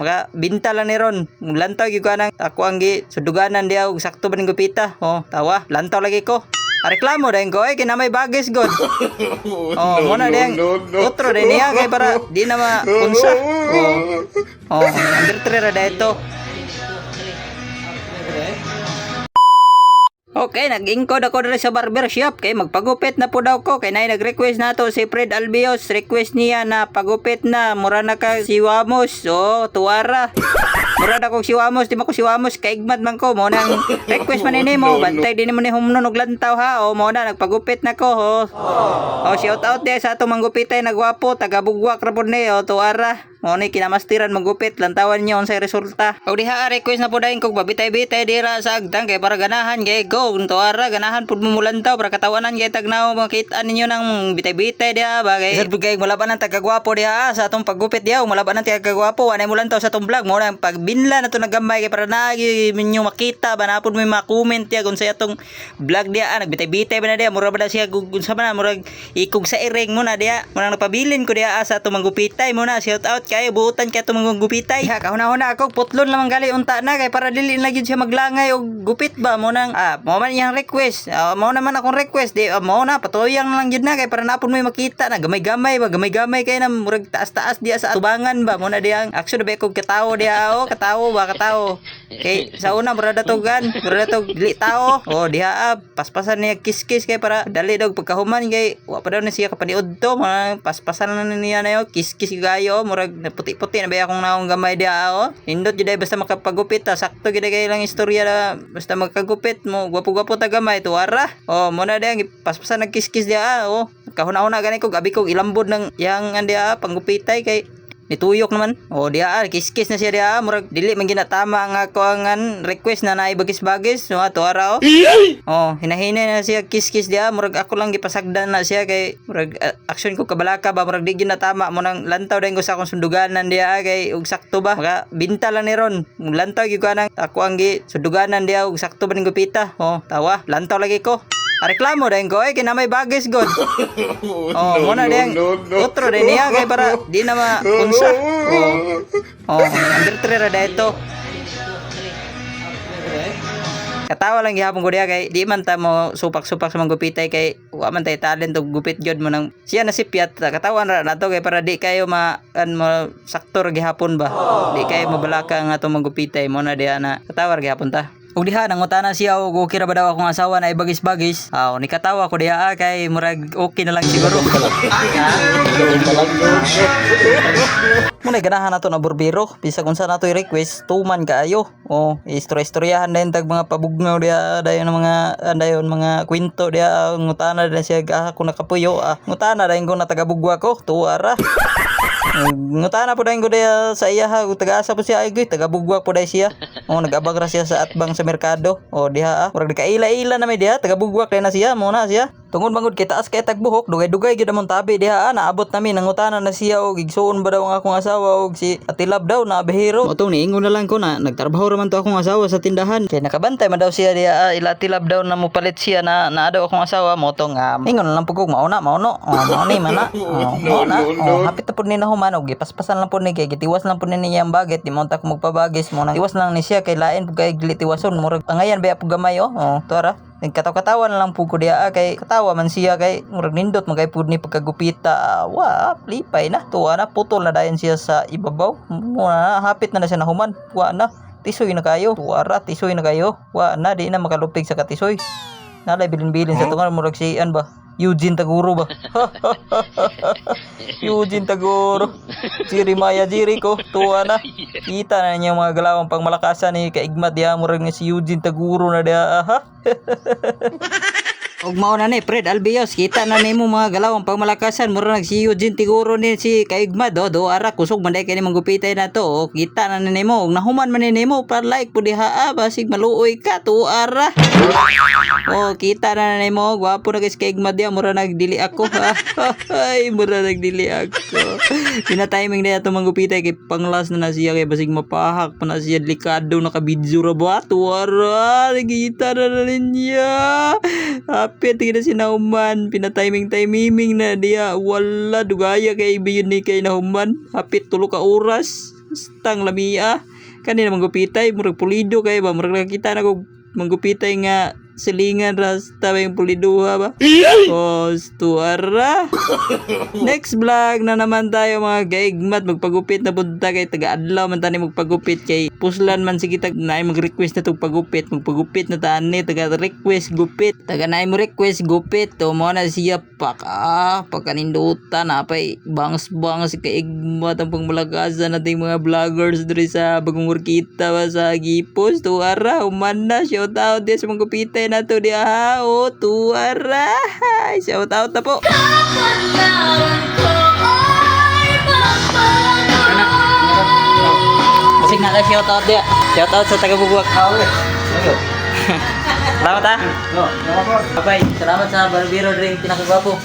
Maka binta lang ni ron. Lantaw gyud ka nang ako ang gi suduganan dia og sakto ba ning gupita. Oh, tawa. Lantaw lagi ko. Reklamo din ko kinamay bagis god. Oh, muna din. Otro din niya kay para di na maunsa. Oh, under 3 ra dito. Okay, nag-ingkod ako dito sa barbershop kay magpagupit na po daw ko kay nay nag-request na to si Fred Albios, request niya na pagupit na mura na ka siwamos. So, tuwara. Mura na kong siwamos, di mo ko siwamos kaigmat man ko mo nang request man ini mo, bantay din mo ni humnon og lantaw ha. O mo na nagpagupit na ko ho. O shout out di sa atong manggupitay na gwapo, taga Bugwak ra pud ni o tuwara. Mo ni kinamastiran magupit, lantawan niyo unsay resulta. O diha request na po dayon kog babitay-bitay dira sa agdang kay para ganahan kay go tuwara ganahan pud mo mulantaw para katawanan kay tagnaw makita ninyo nang bitay-bitay diha bagay. Sir bugay mulaban ang taga gwapo diha sa atong paggupit diha, mulaban ang taga gwapo anay mulantaw sa atong vlog mo nang pagbinla na to nagamay kay para nagi minyo makita banapod mo ma-comment diha kung sa atong vlog diha nagbitay-bitay ba na diha mura ba na siya unsa man murag ikog sa iring mo na diha mo nang napabilin ko diha sa atong manggupitay mo na shout out kay buutan kay atong manggupitay. Ha kahuna-huna ako putlon lamang gali unta na kay para dili na gyud siya maglangay og gupit ba mo nang mo man iyang request. Mo naman akong request di mo na patuyang na lang gyud na kay para napon mo makita na gamay-gamay ba gamay-gamay kay na murag taas-taas diha sa tubangan ba mo na diyang action ba kog katawo diha o katawo ba katawo kay sa una mura datogan mura datog dili tao o diha paspasan niya kiss-kiss kay para dali dog pagkahuman kay wa pa daw na siya kapaniud to paspasan na niya na yo kiss-kiss gayo murag puti-puti na ba akong naong gamay diha o nindot jud basta makapagupit sakto gid kay lang istorya na basta magkagupit mo gwapo-gwapo ta gamay tuwara o mo na diha paspasan nagkiss-kiss diha o kahuna-huna gani kog abi kog ilambod ng yang andiha panggupitay kay nituyok naman. O diha kiss-kiss na siya diha murag dili man ginatama ang ako ang request na naibagis-bagis no ato ara o. Oh, hinahinay na siya kiss-kiss diha murag ako lang gipasagdan na siya kay murag action ko kabalaka ba murag di ginatama mo nang lantaw dayon ko sa akong sunduganan diha kay ug sakto ba maka binta lang ni ron. Lantaw gyud ka nang ako ang gi sunduganan diha ug sakto ba ning gupita. Oh, tawa lantaw lagi ko. Reklamo din ko kinamay bagis god. Oh, mo na din. Otro din niya kay para di na maunsa. Oh, under 3 ra dito. Katawa lang gihapon ko diha kay di man ta mo supak-supak sa manggupitay kay wa man tay talent og gupit gyud mo nang siya nasipyat katawan ra nato kay para di kayo mo saktor gihapon ba. Di kayo mabalaka ang atong manggupitay mo na diha na katawar gihapon ta. Ug diha nangutana siya og okay ra ba daw akong asawa na ibagis-bagis. Ni katawa ko diha kay murag okay na lang siguro. Muna ganahan nato na burbero bisag unsa nato i-request tuman kaayo. Istorya-istoryahan din tag mga pabugnaw diha dayon mga kwento diha ngutana din siya ako nakapuyo. Ngutana dayon ko na taga Bugwa ko tuwara. Ngutana po dayon ko diha sa iya ha taga-asa po siya ay taga Bugwa po dayon siya. Nag-abag ra siya sa atbang sa merkado. Diha murag kaila-ila na may diha taga Bugwak na siya muna siya. Tungod bangod kay taas kay tagbuhok dugay-dugay gyud among tabi diha naabot nami nangutana na siya og igsuon ba daw ang akong asawa og si Atilab daw na behero. Motong niingon na lang ko na nagtrabaho ra man to akong asawa sa tindahan. Kay nakabantay man daw siya diha ila Atilab daw na mopalit siya na daw akong asawa motong ingon na lang pugog mauna mauno. Mao ni mana. Hapit na pud ni nahuman og gipaspasan lang pud ni kay gitiwas lang pud ni niyang baget di mo ta ko magpabagis mo nang iwas lang ni siya kay lain pud kay gilitiwason murag pangayan ba pud gamay tuara. Nagkatawa na lang po ko diya kay katawa man siya kay murag nindot magay pud ni pagkagupita lipay na tuwa na putol na dayon siya sa ibabaw muna hapit na siya nahuman wa na tisoy na kayo tuwara tisoy na kayo wa na di na makalupig sa katisoy nalay bilin-bilin sa tungan murag sian ba Eugene Taguro ba? Eugene Taguro. Jiri Maya Jiri ko. Tuwa na. Kita na niya mga galawang pangmalakasan ni kaigmat diha. Murag nga si Eugene Taguro na diha. Og mao na ni Fred Albios kita na nimo mga galawang pangmalakasan mura nag si Eugene Tiguro ni si kaigmad ara kusog man day kay nimong gupitay na to kita na nimo og nahuman man nimo para like pud diha basig maluoy ka to ara kita na nimo gwapo na kay kaigmad diha mura nagdili ako ay mura nagdili ako pina-timing na ato manggupitay kay panglas na siya kay basig mapahak pa na siya delikado nakabidyo ra ba to ara kita na niya hapit na sinahuman pina-timing na diya wala dugaya kay biyon ni kay nahuman hapit 3 ka oras Stang lamia. Kanina manggupitay, murag pulido kay ba? Murag nakita na ko manggupitay nga silingan rasta ba yung puliduha ba? Oh, tuara. Next vlog na naman tayo mga gaigmat. Magpagupit na punta kay taga-adlaw man tani magpagupit kay puslan man sige tag naay mag-request na tong pagupit. Magpagupit na tani taga-request gupit. Taga naay mo request gupit. To mo na siya pagkanindutan apay bangs-bangs kaigmat ang pangmalagasan nating mga vloggers diri sa Bagong Urquita ba sa Gipos. Tuara, human na. Shout out din sa mga gupitay na to di ha. O, tuara. Shout out na po. Masig na ka shout out dia. Shout out sa taga-Bubuak. Salamat ha. Bye. Salamat sa Barbero Drink pinakagwapo.